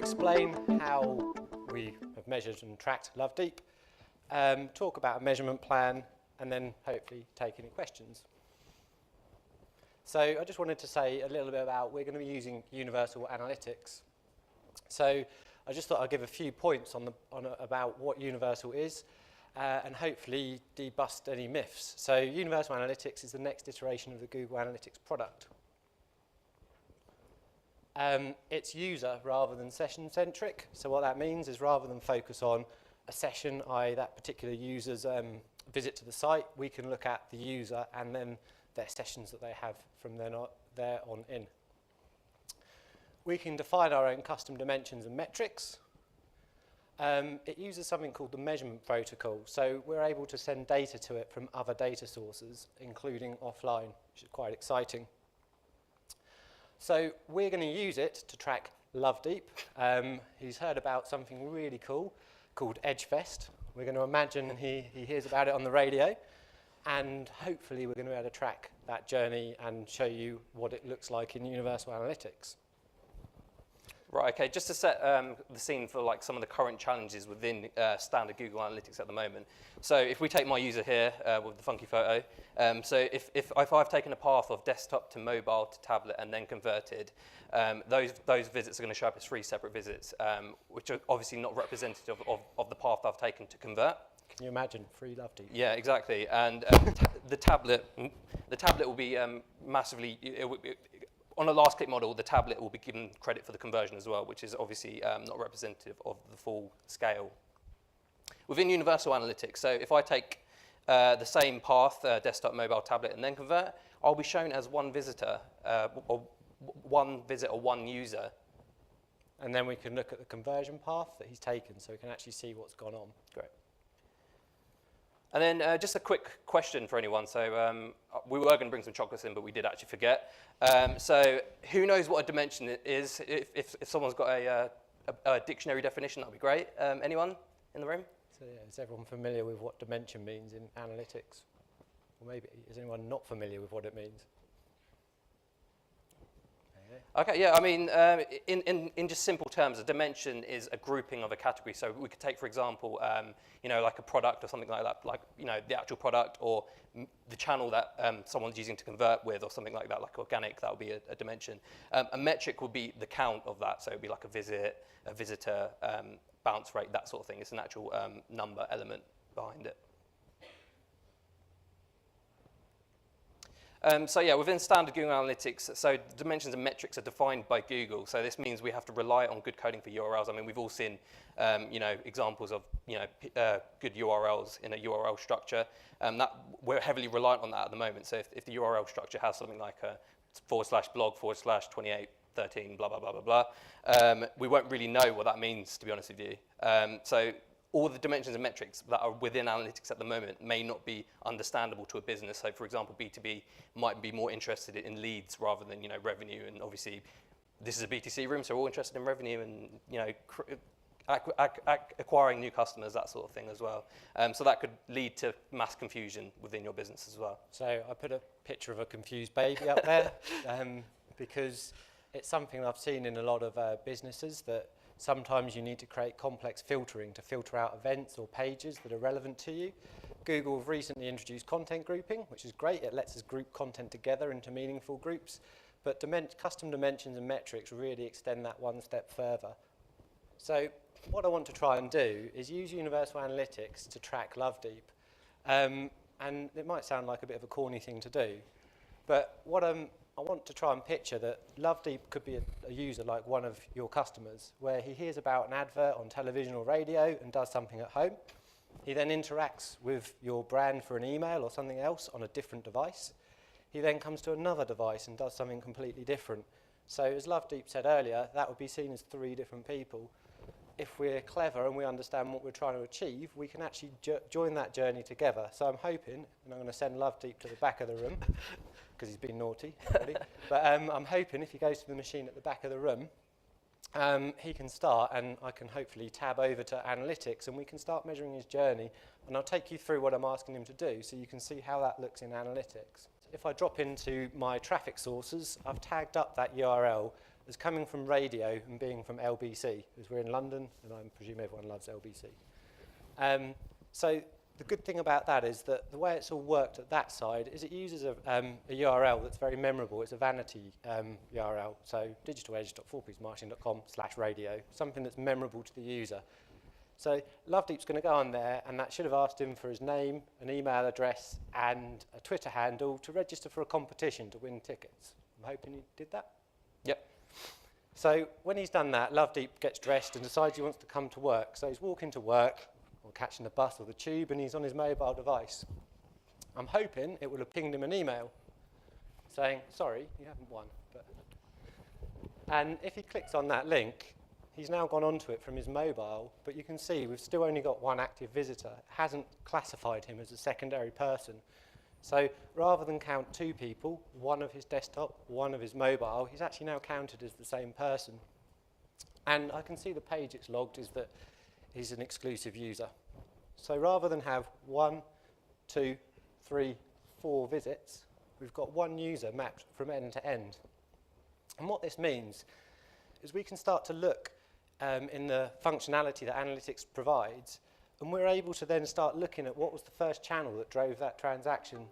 explain how we have measured and tracked Lovedeep, talk about a measurement plan, and then hopefully take any questions. So I just wanted to say a little bit about we're going to be using universal analytics. So I just thought I'd give a few points about what universal is and hopefully debust any myths. So universal analytics is the next iteration of the Google Analytics product. It's user rather than session centric. So what that means is rather than focus on a session, i.e. that particular user's visit to the site, we can look at the user and then their sessions that they have from there on in. We can define our own custom dimensions and metrics. It uses something called the measurement protocol. So we're able to send data to it from other data sources, including offline, which is quite exciting. So we're going to use it to track Lovedeep. He's heard about something really cool called EdgeFest. We're going to imagine he hears about it on the radio. And hopefully we're going to be able to track that journey and show you what it looks like in universal analytics. Right, okay, just to set the scene for like some of the current challenges within standard Google Analytics at the moment. So if we take my user here with the funky photo, so if I've taken a path of desktop to mobile to tablet and then converted, those visits are going to show up as 3 separate visits, which are obviously not representative of the path I've taken to convert. Can you imagine? Free Lovedeep. Yeah, exactly. And the tablet will be massively, on a last click model, the tablet will be given credit for the conversion as well, which is obviously not representative of the full scale. Within universal analytics, so if I take the same path, desktop, mobile, tablet, and then convert, I'll be shown as one visitor, or one visit or one user. And then we can look at the conversion path that he's taken so we can actually see what's gone on. Great. And then just a quick question for anyone. So we were going to bring some chocolates in, but we did actually forget. So who knows what a dimension is? If someone's got a dictionary definition, that would be great. Anyone in the room? So yeah, is everyone familiar with what dimension means in analytics? Or maybe is anyone not familiar with what it means? Okay, yeah, I mean, in just simple terms, a dimension is a grouping of a category. So we could take, for example, you know, like a product or something like that, like, you know, the actual product or the channel that someone's using to convert with or something like that, like organic, that would be a dimension. A metric would be the count of that. So it would be like a visit, a visitor, bounce rate, that sort of thing. It's an actual number element behind it. So yeah, within standard Google Analytics, so dimensions and metrics are defined by Google. So this means we have to rely on good coding for URLs. I mean, we've all seen, you know, examples of, you know, good URLs in a URL structure. That we're heavily reliant on that at the moment. So if the URL structure has something like a /blog/2813 blah blah blah blah blah, we won't really know what that means, to be honest with you. So all the dimensions and metrics that are within analytics at the moment may not be understandable to a business. So, for example, B2B might be more interested in leads rather than, you know, revenue. And obviously, this is a BTC room, so we're all interested in revenue and, you know, acquiring new customers, that sort of thing as well. So that could lead to mass confusion within your business as well. So I put a picture of a confused baby up there because it's something I've seen in a lot of businesses that sometimes you need to create complex filtering to filter out events or pages that are relevant to you. Google have recently introduced content grouping, which is great. It lets us group content together into meaningful groups. But custom dimensions and metrics really extend that one step further. So what I want to try and do is use universal analytics to track Lovedeep. And it might sound like a bit of a corny thing to do, but I want to try and picture that Lovedeep could be a user like one of your customers, where he hears about an advert on television or radio and does something at home. He then interacts with your brand for an email or something else on a different device. He then comes to another device and does something completely different. So as Lovedeep said earlier, that would be seen as 3 different people. If we're clever and we understand what we're trying to achieve, we can actually join that journey together. So I'm hoping, and I'm going to send Lovedeep to the back of the room, because he's been naughty already. But I'm hoping if he goes to the machine at the back of the room, he can start, and I can hopefully tab over to analytics, and we can start measuring his journey. And I'll take you through what I'm asking him to do so you can see how that looks in analytics. If I drop into my traffic sources, I've tagged up that URL as coming from radio and being from LBC, because we're in London, and I presume everyone loves LBC. So the good thing about that is that the way it's all worked at that side is it uses a URL that's very memorable. It's a vanity URL, so digitaledge.4piecemarketing.com/radio, something that's memorable to the user. So Lovedeep's going to go on there, and that should have asked him for his name, an email address, and a Twitter handle to register for a competition to win tickets. I'm hoping he did that. Yep. So when he's done that, Lovedeep gets dressed and decides he wants to come to work. So he's walking to work, or catching the bus or the tube, and he's on his mobile device. I'm hoping it will have pinged him an email saying, sorry, you haven't won. And if he clicks on that link, he's now gone onto it from his mobile, but you can see we've still only got one active visitor. It hasn't classified him as a secondary person. So rather than count 2 people, one of his desktop, one of his mobile, he's actually now counted as the same person. And I can see the page it's logged is that he's an exclusive user. So rather than have 1, 2, 3, 4 visits, we've got one user mapped from end to end. And what this means is we can start to look in the functionality that analytics provides, and we're able to then start looking at what was the first channel that drove that transaction.